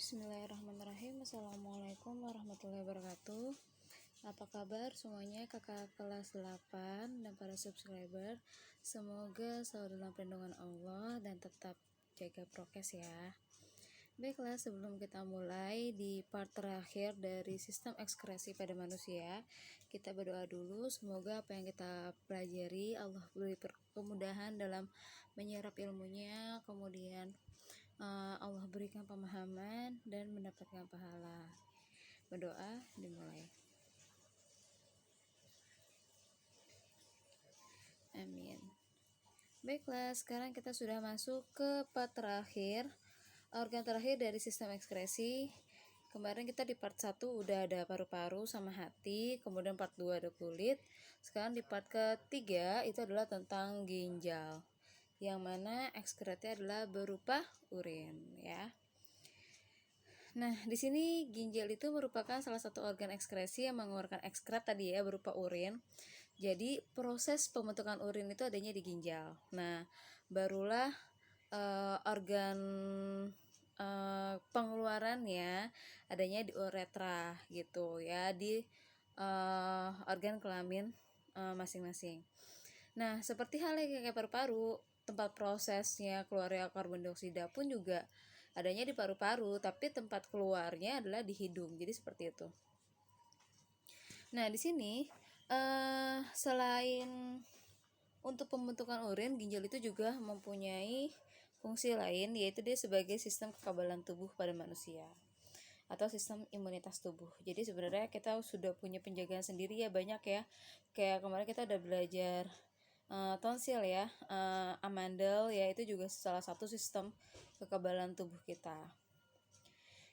Bismillahirrahmanirrahim. Assalamualaikum warahmatullahi wabarakatuh. Apa kabar semuanya, kakak kelas 8 dan para subscriber? Semoga selalu dalam perlindungan Allah dan tetap jaga prokes ya. Baiklah, sebelum kita mulai di part terakhir dari sistem ekskresi pada manusia, kita berdoa dulu. Semoga apa yang kita pelajari Allah beri kemudahan dalam menyerap ilmunya, kemudian Allah berikan pemahaman dan mendapatkan pahala. Berdoa dimulai. Amin. Baiklah, sekarang kita sudah masuk ke part terakhir, organ terakhir dari sistem ekskresi. Kemarin kita di part 1 udah ada paru-paru sama hati, kemudian part 2 ada kulit. Sekarang di part ketiga itu adalah tentang ginjal, yang mana ekskretnya adalah berupa urin ya. Nah, di sini ginjal itu merupakan salah satu organ ekskresi yang mengeluarkan ekskret tadi ya, berupa urin. Jadi proses pembentukan urin itu adanya di ginjal. Nah, barulah organ pengeluarannya adanya di uretra gitu ya, di organ kelamin masing-masing. Nah, seperti halnya kayak paru-paru, tempat prosesnya keluarnya karbon dioksida pun juga adanya di paru-paru, tapi tempat keluarnya adalah di hidung. Jadi seperti itu. Nah, di sini selain untuk pembentukan urin, ginjal itu juga mempunyai fungsi lain, yaitu dia sebagai sistem kekebalan tubuh pada manusia atau sistem imunitas tubuh. Jadi sebenarnya kita sudah punya penjagaan sendiri ya, banyak ya. Kayak kemarin kita udah belajar tonsil ya, amandel ya, itu juga salah satu sistem kekebalan tubuh kita.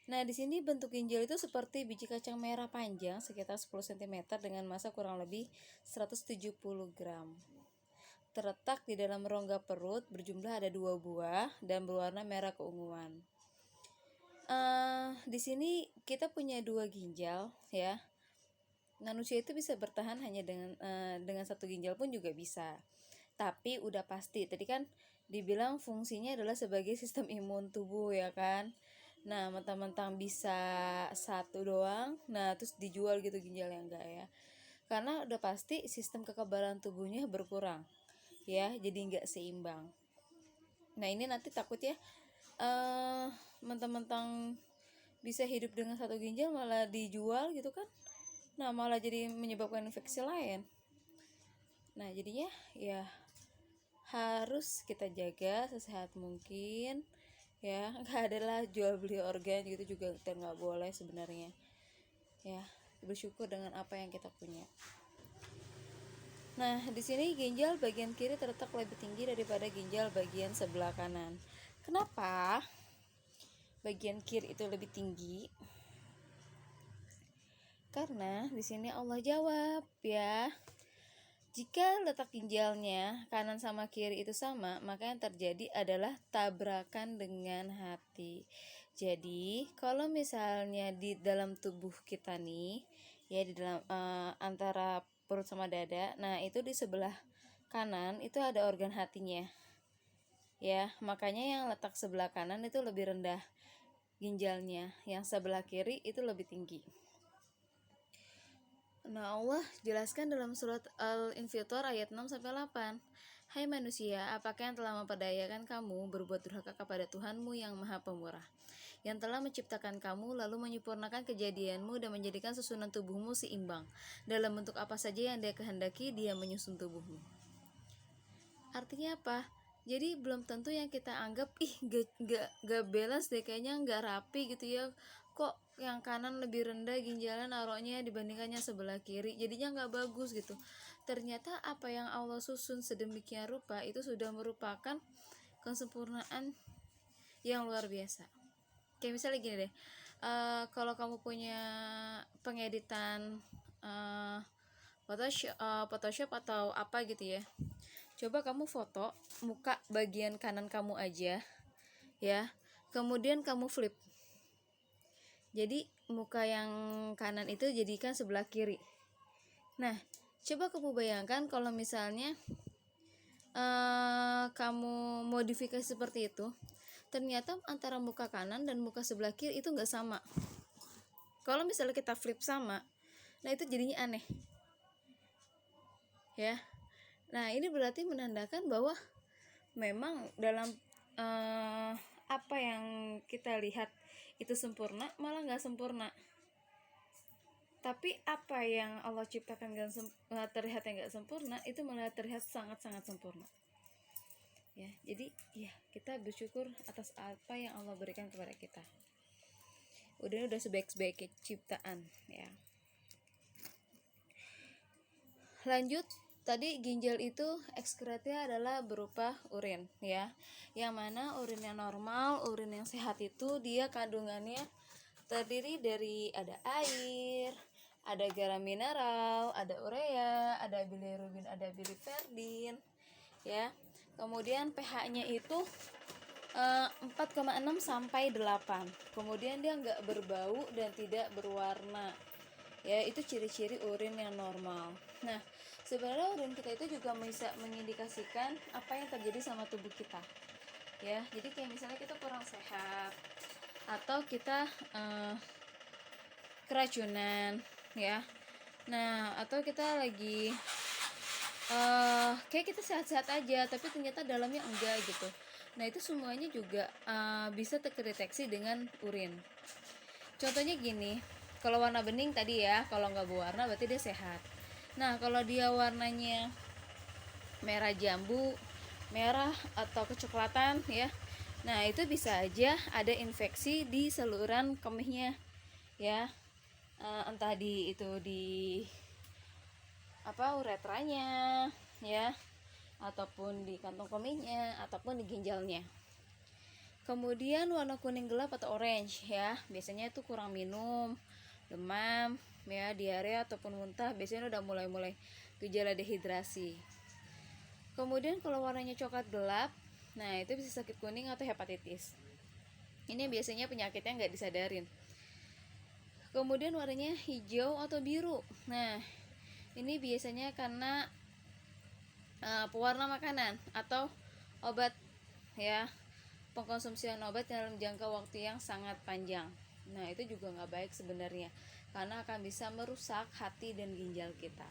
Nah, di sini bentuk ginjal itu seperti biji kacang merah panjang sekitar 10 cm dengan massa kurang lebih 170 gram. Terletak di dalam rongga perut, berjumlah ada 2 buah dan berwarna merah keunguan. Di sini kita punya 2 ginjal ya. Manusia itu bisa bertahan hanya dengan 1 ginjal pun juga bisa. Tapi udah pasti tadi kan dibilang fungsinya adalah sebagai sistem imun tubuh ya kan. Nah, mentang-mentang bisa 1 doang, nah terus dijual gitu ginjalnya, enggak ya. Karena udah pasti sistem kekebalan tubuhnya berkurang ya, jadi enggak seimbang. Nah, ini nanti takut ya mentang-mentang bisa hidup dengan 1 ginjal malah dijual gitu kan. Nah, malah jadi menyebabkan infeksi lain. Nah, jadinya ya harus kita jaga sesehat mungkin ya. Nggak adalah jual beli organ gitu juga, kita nggak boleh sebenarnya ya. Bersyukur dengan apa yang kita punya. Nah, di sini ginjal bagian kiri terletak lebih tinggi daripada ginjal bagian sebelah kanan. Kenapa bagian kiri itu lebih tinggi? Karena di sini Allah jawab ya, jika letak ginjalnya kanan sama kiri itu sama, maka yang terjadi adalah tabrakan dengan hati. Jadi kalau misalnya di dalam tubuh kita nih ya, di dalam antara perut sama dada, nah itu di sebelah kanan itu ada organ hatinya ya, makanya yang letak sebelah kanan itu lebih rendah ginjalnya, yang sebelah kiri itu lebih tinggi. Nah, Allah jelaskan dalam surat Al-Infitor ayat 6-8. Hai manusia, apakah yang telah memperdayakan kamu berbuat durhaka kepada Tuhanmu yang Maha Pemurah, yang telah menciptakan kamu lalu menyempurnakan kejadianmu dan menjadikan susunan tubuhmu seimbang. Dalam bentuk apa saja yang Dia kehendaki, Dia menyusun tubuhmu. Artinya apa? Jadi belum tentu yang kita anggap gak balance deh, kayaknya gak rapi gitu ya. Kok yang kanan lebih rendah ginjalnya naruhnya dibandingkannya sebelah kiri, jadinya nggak bagus gitu. Ternyata apa yang Allah susun sedemikian rupa itu sudah merupakan kesempurnaan yang luar biasa. Kayak misalnya gini deh, kalau kamu punya pengeditan Photoshop atau apa gitu ya, coba kamu foto muka bagian kanan kamu aja ya, kemudian kamu flip. Jadi muka yang kanan itu jadikan sebelah kiri. Nah, coba kamu bayangkan kalau misalnya kamu modifikasi seperti itu, ternyata antara muka kanan dan muka sebelah kiri itu nggak sama. Kalau misalnya kita flip sama, nah itu jadinya aneh ya. Nah ini berarti menandakan bahwa memang dalam apa yang kita lihat itu sempurna malah nggak sempurna, tapi apa yang Allah ciptakan terlihat yang nggak sempurna itu malah terlihat sangat-sangat sempurna ya. Jadi ya kita bersyukur atas apa yang Allah berikan kepada kita. Udah sebaik-baik ciptaan ya. Lanjut, tadi ginjal itu ekskretnya adalah berupa urin ya. Yang mana urin yang normal, urin yang sehat itu dia kandungannya terdiri dari ada air, ada garam mineral, ada urea, ada bilirubin, ada biliverdin ya. Kemudian pH-nya itu 4,6 sampai 8. Kemudian dia nggak berbau dan tidak berwarna ya. Itu ciri-ciri urin yang normal. Nah sebenarnya urin kita itu juga bisa mengindikasikan apa yang terjadi sama tubuh kita ya. Jadi kayak misalnya kita kurang sehat atau kita keracunan ya. Nah atau kita lagi kayak kita sehat-sehat aja tapi ternyata dalamnya enggak gitu. Nah itu semuanya juga bisa terdeteksi dengan urin. Contohnya gini, kalau warna bening tadi ya, kalau nggak berwarna berarti dia sehat. Nah kalau dia warnanya merah jambu, merah atau kecoklatan ya, nah itu bisa aja ada infeksi di saluran kemihnya ya. Entah di uretranya ya, ataupun di kantong kemihnya, ataupun di ginjalnya. Kemudian warna kuning gelap atau orange ya, biasanya itu kurang minum, demam ya, diare ataupun muntah, biasanya udah mulai gejala dehidrasi. Kemudian kalau warnanya coklat gelap, nah itu bisa sakit kuning atau hepatitis. Ini biasanya penyakitnya nggak disadarin. Kemudian warnanya hijau atau biru, nah ini biasanya karena pewarna makanan atau obat ya, pengkonsumsian obat dalam jangka waktu yang sangat panjang. Nah itu juga nggak baik sebenarnya karena akan bisa merusak hati dan ginjal kita.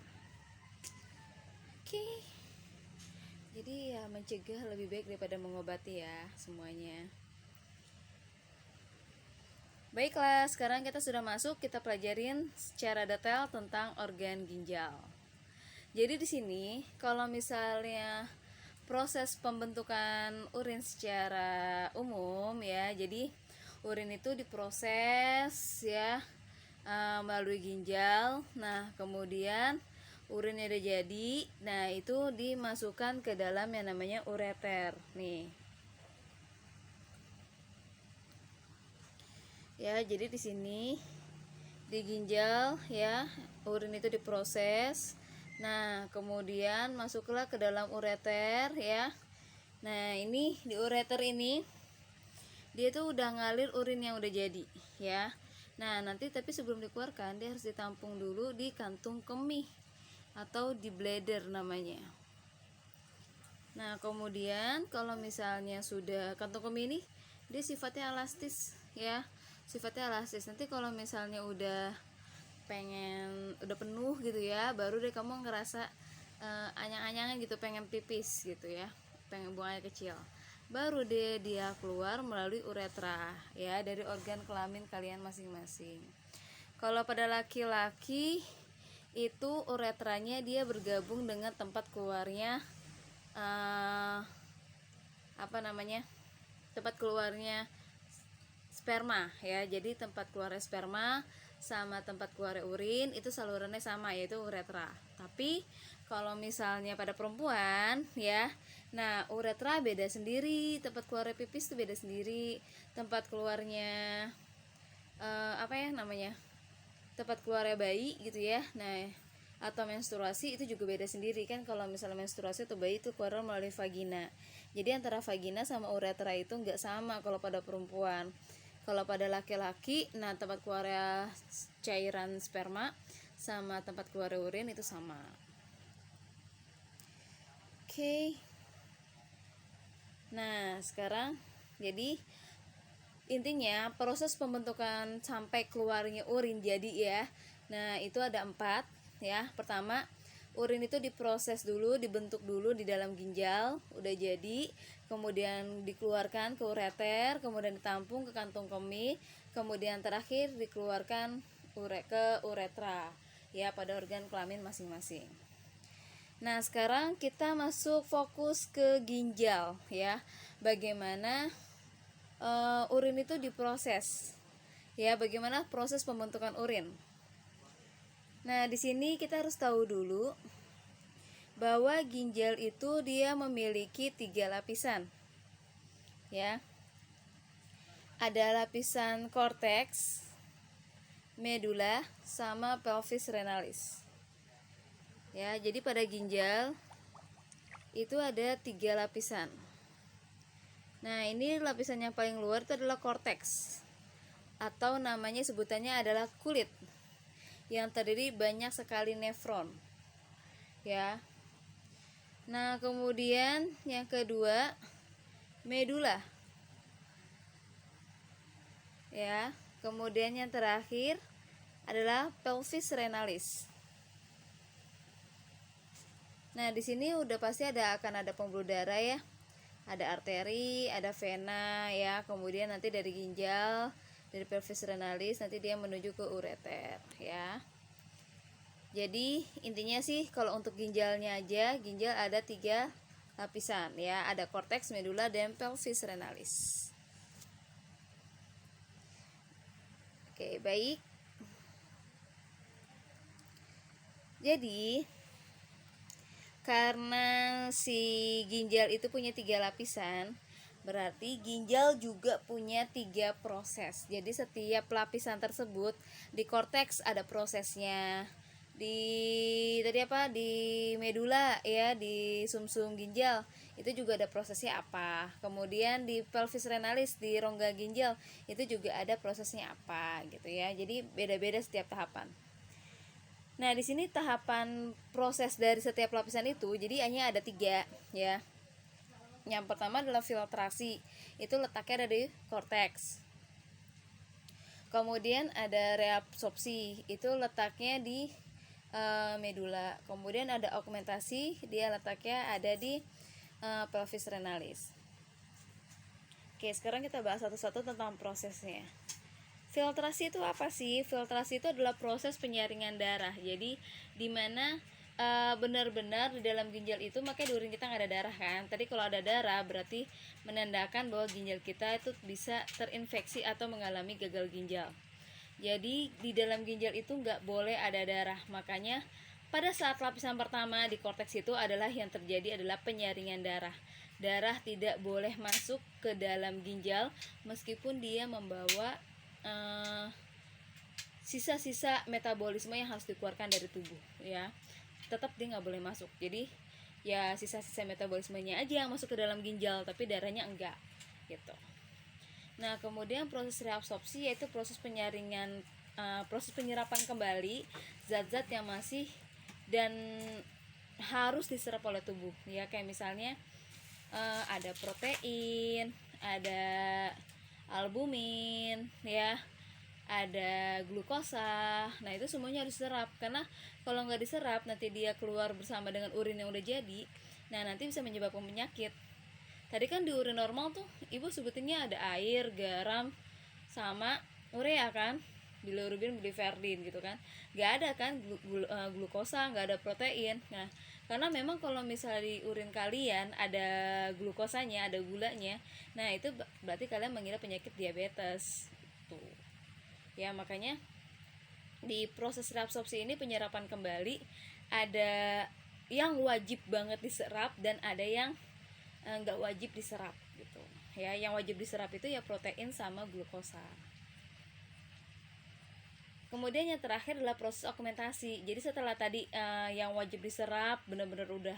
Oke, jadi ya mencegah lebih baik daripada mengobati ya semuanya. Baiklah, sekarang kita sudah masuk, kita pelajarin secara detail tentang organ ginjal. Jadi di sini kalau misalnya proses pembentukan urin secara umum ya, jadi urin itu diproses ya melalui ginjal. Nah kemudian urinnya udah jadi, nah itu dimasukkan ke dalam yang namanya ureter nih ya. Jadi di sini di ginjal ya, urin itu diproses. Nah kemudian masuklah ke dalam ureter ya. Nah ini di ureter ini dia tuh udah ngalir urin yang udah jadi ya. Nah nanti tapi sebelum dikeluarkan dia harus ditampung dulu di kantung kemih atau di bladder namanya. Nah kemudian kalau misalnya sudah kantung kemih ini dia sifatnya elastis ya, sifatnya elastis. Nanti kalau misalnya udah penuh gitu ya, baru deh kamu ngerasa anyang-anyangan gitu, pengen pipis gitu ya, pengen buang air kecil, baru deh dia keluar melalui uretra ya, dari organ kelamin kalian masing-masing. Kalau pada laki-laki itu uretranya dia bergabung dengan tempat keluarnya tempat keluarnya sperma ya. Jadi tempat keluarnya sperma sama tempat keluarnya urin itu salurannya sama, yaitu uretra. Tapi kalau misalnya pada perempuan ya, nah uretra beda sendiri, tempat keluarnya pipis itu beda sendiri, tempat keluarnya tempat keluarnya bayi gitu ya, nah atau menstruasi itu juga beda sendiri kan. Kalau misalnya menstruasi atau bayi itu keluar melalui vagina, jadi antara vagina sama uretra itu nggak sama kalau pada perempuan. Kalau pada laki-laki, nah tempat keluarnya cairan sperma sama tempat keluarnya urin itu sama. Oke. Nah sekarang Jadi intinya proses pembentukan sampai keluarnya urin jadi ya. Nah, itu ada 4 ya. Pertama, urin itu diproses dulu, dibentuk dulu di dalam ginjal, udah jadi, kemudian dikeluarkan ke ureter, kemudian ditampung ke kantung kemih, kemudian terakhir dikeluarkan ke uretra ya, pada organ kelamin masing-masing. Nah, sekarang kita masuk fokus ke ginjal ya. Bagaimana urin itu diproses. Ya, bagaimana proses pembentukan urin. Nah, di sini kita harus tahu dulu bahwa ginjal itu dia memiliki 3 lapisan. Ya. Ada lapisan korteks, medula, sama pelvis renalis. Ya, jadi pada ginjal itu ada 3 lapisan. Nah, ini lapisan yang paling luar itu adalah korteks, atau namanya sebutannya adalah kulit, yang terdiri banyak sekali nefron. Ya. Nah, kemudian yang kedua, medula. Ya. Kemudian yang terakhir adalah pelvis renalis. Nah, di sini udah pasti akan ada pembuluh darah ya. Ada arteri, ada vena ya, kemudian nanti dari ginjal, dari pelvis renalis nanti dia menuju ke ureter ya. Jadi intinya sih kalau untuk ginjalnya aja, ginjal ada 3 lapisan ya, ada korteks, medula, dan pelvis renalis. Oke, baik. Jadi karena si ginjal itu punya 3 lapisan, berarti ginjal juga punya 3 proses. Jadi setiap lapisan tersebut, di korteks ada prosesnya, di medula ya, di sumsum ginjal itu juga ada prosesnya apa. Kemudian di pelvis renalis, di rongga ginjal itu juga ada prosesnya apa gitu ya. Jadi beda-beda setiap tahapan. Nah, di sini tahapan proses dari setiap lapisan itu, jadi hanya ada 3 ya. Yang pertama adalah filtrasi, itu letaknya ada di korteks. Kemudian ada reabsorpsi, itu letaknya di medula. Kemudian ada augmentasi, dia letaknya ada di pelvis renalis. Oke, sekarang kita bahas satu-satu tentang prosesnya. Filtrasi itu apa sih? Filtrasi itu adalah proses penyaringan darah. Jadi dimana benar-benar di dalam ginjal itu, makanya di urin kita nggak ada darah kan. Tadi kalau ada darah berarti menandakan bahwa ginjal kita itu bisa terinfeksi atau mengalami gagal ginjal. Jadi di dalam ginjal itu nggak boleh ada darah. Makanya pada saat lapisan pertama di korteks itu adalah yang terjadi adalah penyaringan darah. Darah tidak boleh masuk ke dalam ginjal meskipun dia membawa sisa-sisa metabolisme yang harus dikeluarkan dari tubuh ya, tetap dia nggak boleh masuk. Jadi ya sisa-sisa metabolismenya aja yang masuk ke dalam ginjal, tapi darahnya enggak gitu. Nah, kemudian proses reabsorpsi yaitu proses penyaringan, proses penyerapan kembali zat-zat yang masih dan harus diserap oleh tubuh ya, kayak misalnya ada protein, ada albumin ya, ada glukosa. Nah, itu semuanya harus diserap, karena kalau nggak diserap nanti dia keluar bersama dengan urin yang udah jadi. Nah, nanti bisa menyebabkan penyakit. Tadi kan di urin normal tuh ibu sebutinnya ada air, garam, sama urea kan, bilirubin, biliverdin gitu kan. Nggak ada kan glukosa, nggak ada protein. Nah, karena memang kalau misalnya di urin kalian ada glukosanya, ada gulanya, nah itu berarti kalian mengidap penyakit diabetes tuh ya. Makanya di proses reabsorpsi ini, penyerapan kembali, ada yang wajib banget diserap dan ada yang nggak wajib diserap gitu ya. Yang wajib diserap itu ya protein sama glukosa. Kemudian yang terakhir adalah proses augmentasi. Jadi setelah tadi yang wajib diserap benar-benar udah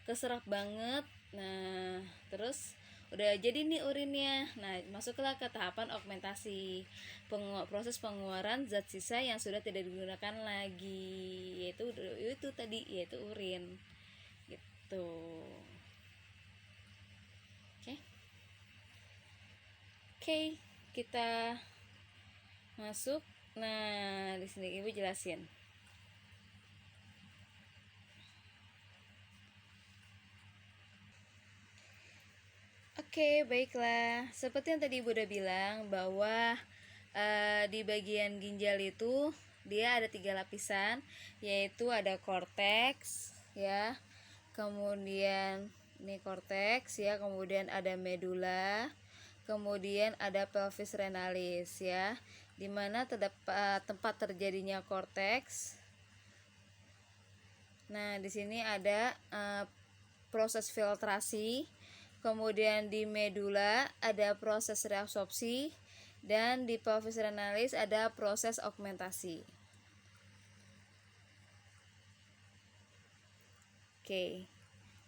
keserap banget, nah terus udah jadi nih urinnya. Nah, masuklah ke tahapan augmentasi, proses pengeluaran zat sisa yang sudah tidak digunakan lagi, yaitu tadi, yaitu urin gitu. Oke. Oke, kita masuk. Nah, di sini Ibu jelasin. Oke, baiklah. Seperti yang tadi Ibu udah bilang bahwa di bagian ginjal itu dia ada 3 lapisan, yaitu ada korteks, ya. Kemudian ini korteks, ya. Kemudian ada medula, kemudian ada pelvis renalis, ya. Dimana terdapat tempat terjadinya korteks. Nah, di sini ada proses filtrasi. Kemudian di medula ada proses reabsorpsi, dan di pelvis renalis ada proses augmentasi. Oke.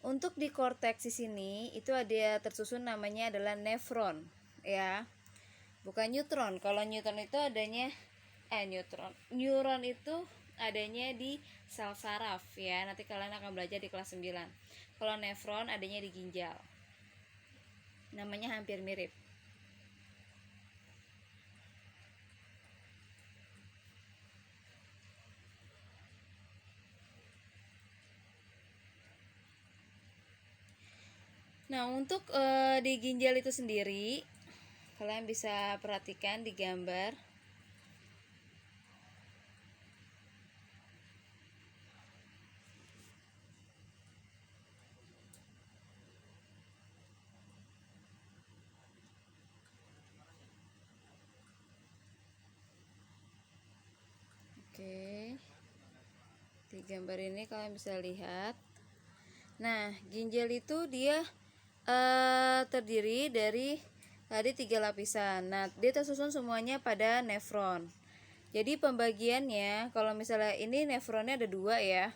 Untuk di korteks di sini itu ada tersusun namanya adalah nefron, ya. Bukan neutron. Kalau neutron itu adanya neuron itu adanya di sel saraf, ya. Nanti kalian akan belajar di kelas 9. Kalau nefron adanya di ginjal. Namanya hampir mirip. Nah, untuk di ginjal itu sendiri, kalian bisa perhatikan di gambar. Oke. Di gambar ini kalian bisa lihat. Nah, ginjal itu dia terdiri dari tadi 3 lapisan. Nah, dia tersusun semuanya pada nefron. Jadi pembagiannya, kalau misalnya ini nefronnya ada 2, ya.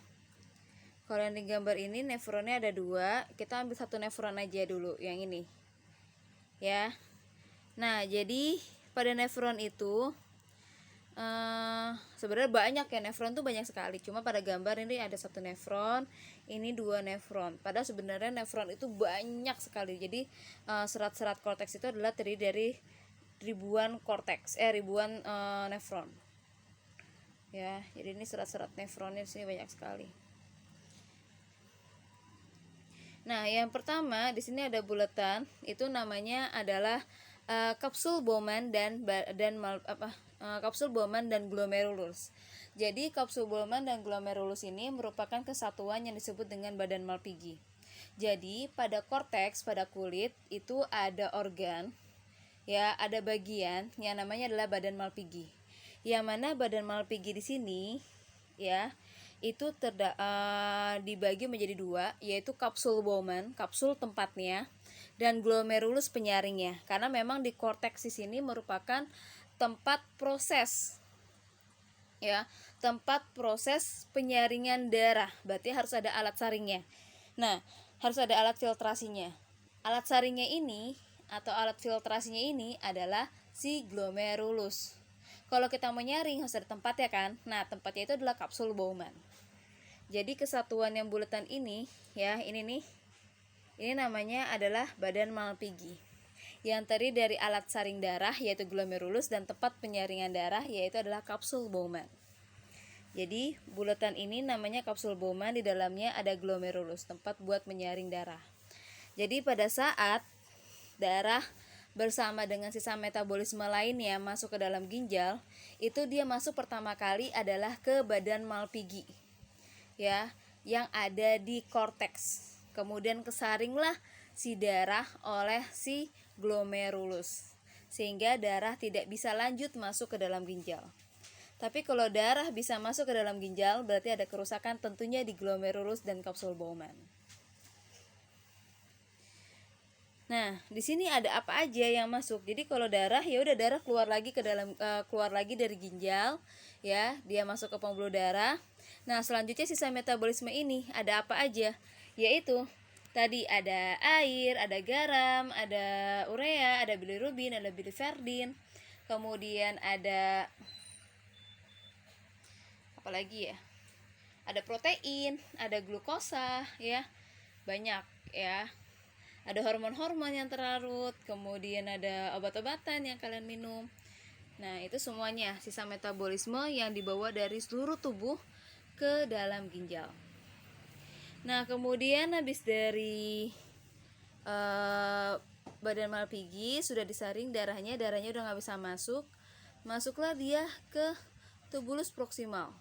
Kalau yang di gambar ini nefronnya ada 2, kita ambil satu nefron aja dulu, yang ini, ya. Nah, jadi pada nefron itu sebenarnya banyak, ya. Nefron tuh banyak sekali. Cuma pada gambar ini ada satu nefron, ini 2 nefron. Padahal sebenarnya nefron itu banyak sekali. Jadi serat-serat korteks itu adalah terdiri dari ribuan nefron. Ya, jadi ini serat-serat nefronnya di sini banyak sekali. Nah, yang pertama di sini ada buletan, itu namanya adalah kapsul Bowman kapsul Bowman dan glomerulus. Jadi kapsul Bowman dan glomerulus ini merupakan kesatuan yang disebut dengan badan Malpighi. Jadi pada korteks, pada kulit itu ada organ, ya, ada bagian yang namanya adalah badan Malpighi. Yang mana badan Malpighi di sini, ya, itu dibagi menjadi 2, yaitu kapsul Bowman, kapsul tempatnya, dan glomerulus penyaringnya. Karena memang di korteks di sini merupakan tempat proses, ya, tempat proses penyaringan darah. Berarti harus ada alat saringnya. Nah, harus ada alat filtrasinya. Alat saringnya ini atau alat filtrasinya ini adalah si glomerulus. Kalau kita mau nyaring harus ada tempat, ya kan? Nah, tempatnya itu adalah kapsul Bowman. Jadi kesatuan yang buletan ini, ya, ini nih, ini namanya adalah badan Malpighi, yang terdiri dari alat saring darah yaitu glomerulus dan tempat penyaringan darah yaitu adalah kapsul Bowman. Jadi buletan ini namanya kapsul Bowman, di dalamnya ada glomerulus, tempat buat menyaring darah. Jadi pada saat darah bersama dengan sisa metabolisme lainnya masuk ke dalam ginjal, itu dia masuk pertama kali adalah ke badan Malpighi, ya, yang ada di korteks. Kemudian kesaringlah si darah oleh si glomerulus, sehingga darah tidak bisa lanjut masuk ke dalam ginjal. Tapi kalau darah bisa masuk ke dalam ginjal, berarti ada kerusakan tentunya di glomerulus dan kapsul Bowman. Nah, di sini ada apa aja yang masuk. Jadi kalau darah, ya udah darah keluar lagi ke dalam keluar lagi dari ginjal, ya, dia masuk ke pembuluh darah. Nah, selanjutnya sisa metabolisme ini ada apa aja? Yaitu tadi ada air, ada garam, ada urea, ada bilirubin, ada biliverdin. Kemudian ada apa lagi, ya? Ada protein, ada glukosa, ya. Banyak, ya. ada hormon-hormon yang terlarut, kemudian ada obat-obatan yang kalian minum. Nah, itu semuanya sisa metabolisme yang dibawa dari seluruh tubuh ke dalam ginjal. Nah, kemudian habis dari badan Malpighi sudah disaring darahnya udah nggak bisa masuklah dia ke tubulus proksimal.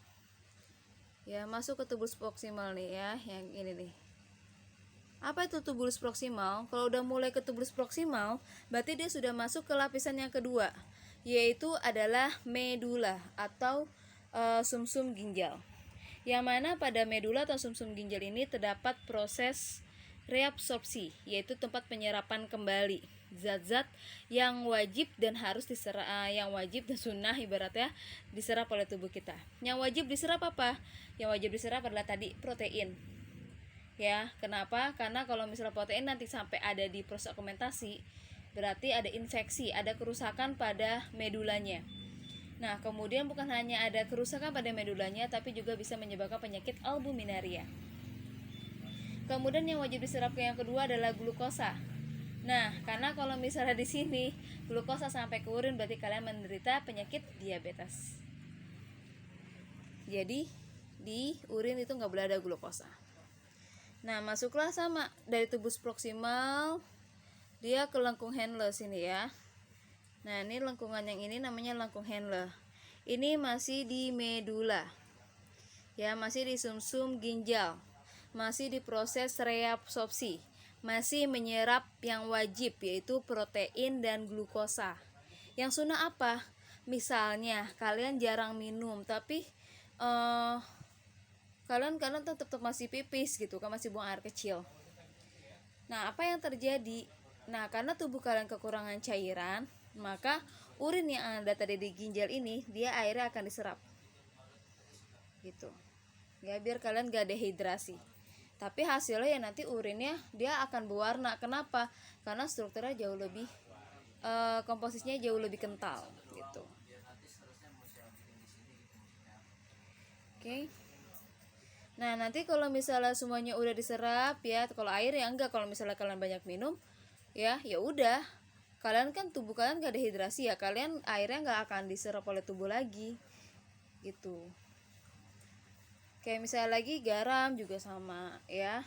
Ya, masuk ke tubulus proksimal nih ya, yang ini nih. Apa itu tubulus proksimal? Kalau udah mulai ke tubulus proksimal, berarti dia sudah masuk ke lapisan yang kedua, yaitu adalah medula atau sumsum ginjal. Yang mana pada medula atau sumsum ginjal ini terdapat proses reabsorpsi, yaitu tempat penyerapan kembali zat-zat yang wajib dan harus diserap, yang wajib dan sunnah ibaratnya diserap oleh tubuh kita. Yang wajib diserap apa? Yang wajib diserap adalah tadi protein. Ya, kenapa? Karena kalau misalnya protein nanti sampai ada di proses augmentasi, berarti ada infeksi, ada kerusakan pada medulanya. Nah, kemudian bukan hanya ada kerusakan pada medulanya, tapi juga bisa menyebabkan penyakit albuminaria. Kemudian yang wajib diserap yang kedua adalah glukosa. Nah, karena kalau misalnya di sini glukosa sampai ke urin, berarti kalian menderita penyakit diabetes. Jadi di urin itu nggak boleh ada glukosa. Nah, masuklah sama dari tubus proksimal dia ke lengkung Henle sini ya. Nah, ini lengkungan yang ini namanya lengkung Henle. Ini masih di medula. Ya, masih di sumsum ginjal. Masih di proses reabsorpsi. Masih menyerap yang wajib, yaitu protein dan glukosa. Yang sunnah apa? Misalnya kalian jarang minum, tapi kalian tetap masih pipis gitu kan, masih buang air kecil. Nah, apa yang terjadi? Nah, karena tubuh kalian kekurangan cairan, maka urin yang ada tadi di ginjal ini, dia airnya akan diserap gitu ya, biar kalian gak dehidrasi. Tapi hasilnya ya nanti urinnya dia akan berwarna. Kenapa? Karena strukturnya jauh lebih komposisinya jauh lebih kental gitu. Oke. Nah, nanti kalau misalnya semuanya udah diserap ya, kalau air ya enggak, kalau misalnya kalian banyak minum ya udah, kalian kan tubuh kalian gak dehidrasi ya, kalian airnya nggak akan diserap oleh tubuh lagi gitu. Kayak misalnya lagi garam juga sama ya,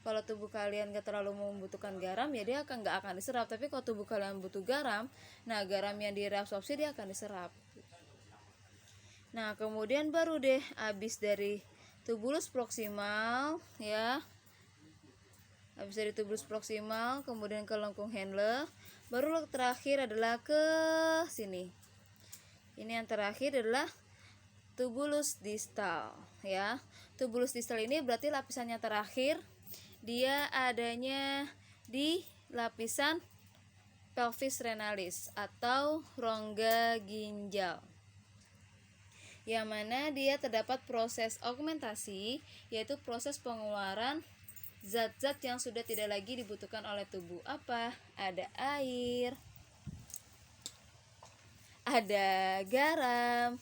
kalau tubuh kalian gak terlalu membutuhkan garam ya dia nggak akan diserap. Tapi kalau tubuh kalian butuh garam, nah garam yang direabsorpsi dia akan diserap. Nah, kemudian baru deh habis dari tubulus proksimal ya, habis dari tubulus proksimal kemudian ke lengkung Henle, baru terakhir adalah ke sini. Ini yang terakhir adalah tubulus distal ya. Tubulus distal ini berarti lapisannya terakhir, dia adanya di lapisan pelvis renalis atau rongga ginjal, yang mana dia terdapat proses augmentasi, yaitu proses pengeluaran zat-zat yang sudah tidak lagi dibutuhkan oleh tubuh. Apa? Ada air, ada garam,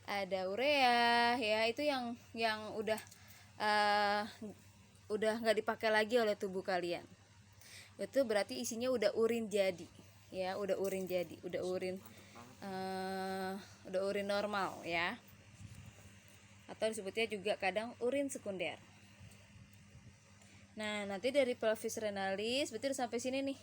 ada urea ya, itu yang udah nggak dipakai lagi oleh tubuh kalian. Itu berarti isinya udah urin jadi ya, udah urin normal ya, atau disebutnya juga kadang urin sekunder. Nah, nanti dari pelvis renalis berarti udah sampai sini nih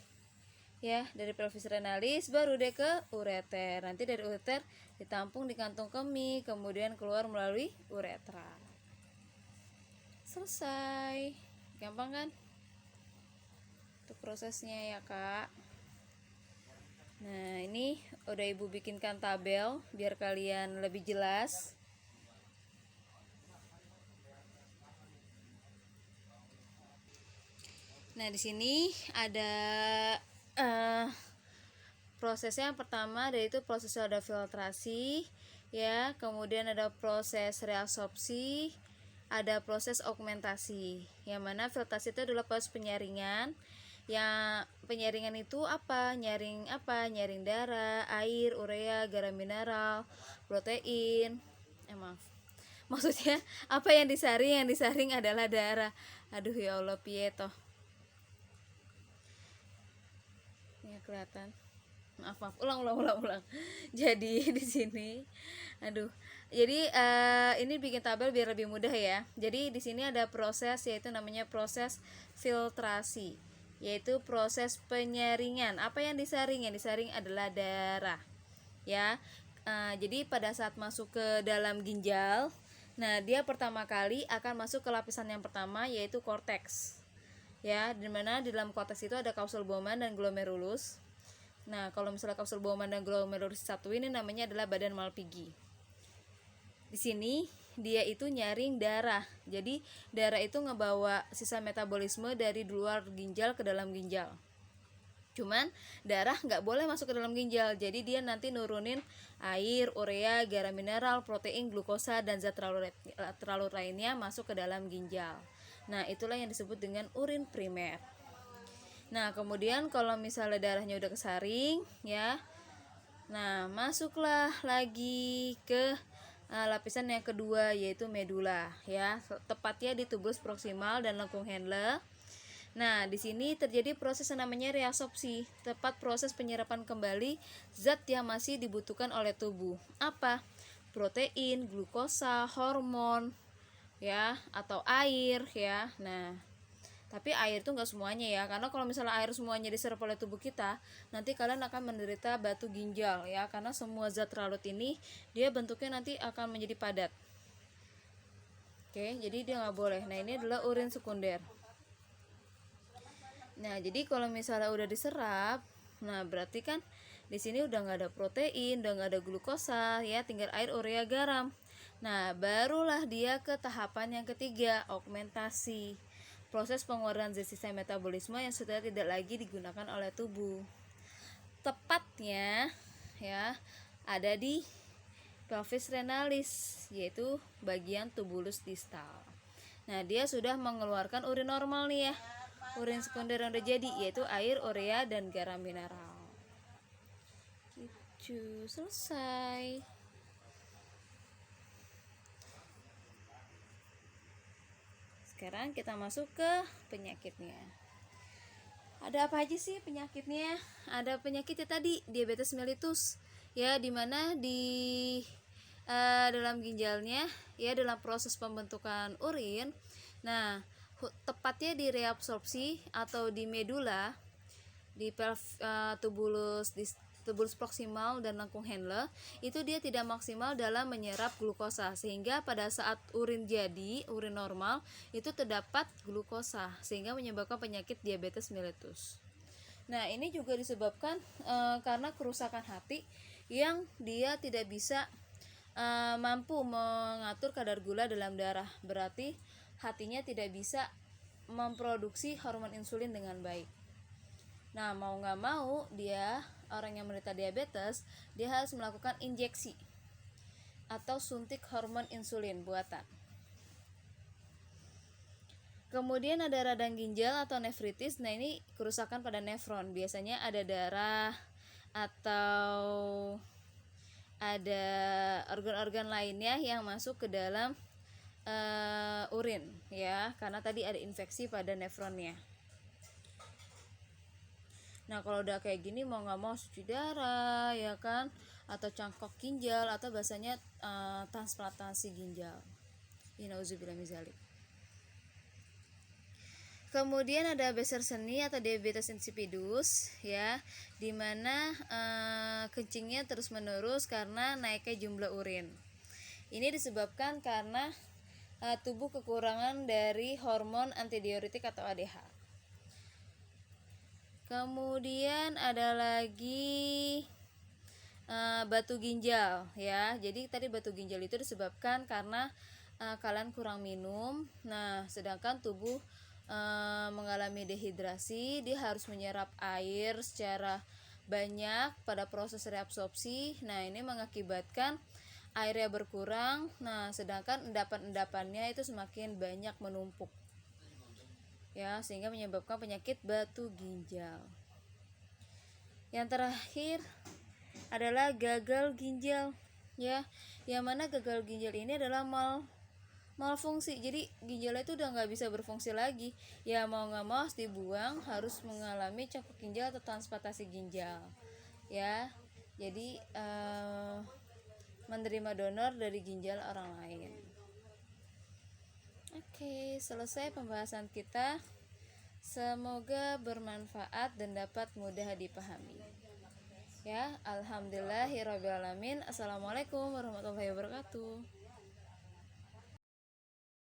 ya. Dari pelvis renalis baru deh ke ureter. Nanti dari ureter ditampung di kantung kemih, kemudian keluar melalui uretra. Selesai. Gampang kan? Itu prosesnya ya, Kak. Nah, ini udah Ibu bikinkan tabel biar kalian lebih jelas. Nah, di sini ada prosesnya. Yang pertama yaitu proses ada filtrasi ya, kemudian ada proses reabsorpsi, ada proses augmentasi. Yang mana filtrasi itu adalah proses penyaringan. Yang penyaringan itu apa? Nyaring darah, air, urea, garam mineral, protein. Maksudnya apa yang disaring? Yang disaring adalah darah. Aduh ya Allah, piye toh. kelihatan. Maaf, ulang. Jadi di sini, jadi ini bikin tabel biar lebih mudah ya. Jadi di sini ada proses, yaitu namanya proses filtrasi, yaitu proses penyaringan. Apa yang disaring? Yang disaring adalah darah, ya. Jadi pada saat masuk ke dalam ginjal, nah dia pertama kali akan masuk ke lapisan yang pertama, yaitu korteks, ya, dimana di dalam korteks itu ada kapsul Bowman dan glomerulus. Nah, kalau misalnya kapsul Bowman dan glomerulus satu ini namanya adalah badan Malpighi. Di sini dia itu nyaring darah. Jadi darah itu ngebawa sisa metabolisme dari luar ginjal ke dalam ginjal. Cuman darah nggak boleh masuk ke dalam ginjal. Jadi dia nanti nurunin air, urea, garam mineral, protein, glukosa, dan zat terlalu lainnya masuk ke dalam ginjal. Nah, itulah yang disebut dengan urin primer. Nah, kemudian kalau misalnya darahnya udah kesaring, ya, nah masuklah lagi ke lapisan yang kedua, yaitu medula, ya, tepatnya di tubulus proksimal dan lengkung Henle. Nah, di sini terjadi proses yang namanya reabsorpsi, tepat proses penyerapan kembali zat yang masih dibutuhkan oleh tubuh. Apa? Protein, glukosa, hormon, ya, atau air, ya. Nah, tapi air itu nggak semuanya ya, karena kalau misalnya air semuanya diserap oleh tubuh kita, nanti kalian akan menderita batu ginjal, ya, karena semua zat larut ini dia bentuknya nanti akan menjadi padat. Oke, jadi dia nggak boleh. Nah, ini adalah urin sekunder. Nah, jadi kalau misalnya udah diserap, nah berarti kan di sini udah nggak ada protein, udah nggak ada glukosa, ya, tinggal air, urea, garam. Nah, barulah dia ke tahapan yang ketiga, augmentasi, proses pengeluaran zat sisa metabolisme yang sudah tidak lagi digunakan oleh tubuh. Tepatnya, ya, ada di pelvis renalis, yaitu bagian tubulus distal. Nah, dia sudah mengeluarkan urin normal nih ya. Urin sekunder yang udah jadi, yaitu air, urea, dan garam mineral. Gitu, selesai. Sekarang kita masuk ke penyakitnya. Ada apa aja sih penyakitnya? Ada penyakitnya tadi, diabetes mellitus, ya, dimana di dalam ginjalnya, ya, dalam proses pembentukan urin. Nah, tepatnya di reabsorpsi atau di medula, di tubulus proksimal dan lengkung Henle, itu dia tidak maksimal dalam menyerap glukosa, sehingga pada saat urin jadi, urin normal, itu terdapat glukosa, sehingga menyebabkan penyakit diabetes mellitus. Nah, ini juga disebabkan karena kerusakan hati yang dia tidak bisa mampu mengatur kadar gula dalam darah. Berarti hatinya tidak bisa memproduksi hormon insulin dengan baik. Nah, mau nggak mau, dia, orang yang menderita diabetes, dia harus melakukan injeksi atau suntik hormon insulin buatan. Kemudian ada radang ginjal atau nefritis. Nah, ini kerusakan pada nefron. Biasanya ada darah atau ada organ-organ lainnya yang masuk ke dalam urin, ya, karena tadi ada infeksi pada nefronnya. Nah, kalau udah kayak gini mau nggak mau cuci darah, ya kan, atau cangkok ginjal, atau bahasanya transplantasi ginjal. Inauzubillah min dzalik. Kemudian ada Beser seni atau diabetes insipidus, ya, dimana kencingnya terus menerus karena naiknya jumlah urin. Ini disebabkan karena tubuh kekurangan dari hormon antidiuretik atau ADH. Kemudian ada lagi batu ginjal, ya. Jadi tadi batu ginjal itu disebabkan karena kalian kurang minum. Nah, sedangkan tubuh mengalami dehidrasi, dia harus menyerap air secara banyak pada proses reabsorpsi. Nah, ini mengakibatkan airnya berkurang. Nah, sedangkan endapan-endapannya itu semakin banyak menumpuk, ya, sehingga menyebabkan penyakit batu ginjal. Yang terakhir adalah gagal ginjal, ya, yang mana gagal ginjal ini adalah malfungsi, jadi ginjalnya itu udah nggak bisa berfungsi lagi, ya mau nggak mau harus dibuang, harus mengalami copot ginjal atau transplantasi ginjal ya. Jadi menerima donor dari ginjal orang lain. Oke, selesai pembahasan kita. Semoga bermanfaat dan dapat mudah dipahami ya. Alhamdulillahirobbilalamin. Assalamualaikum warahmatullahi wabarakatuh.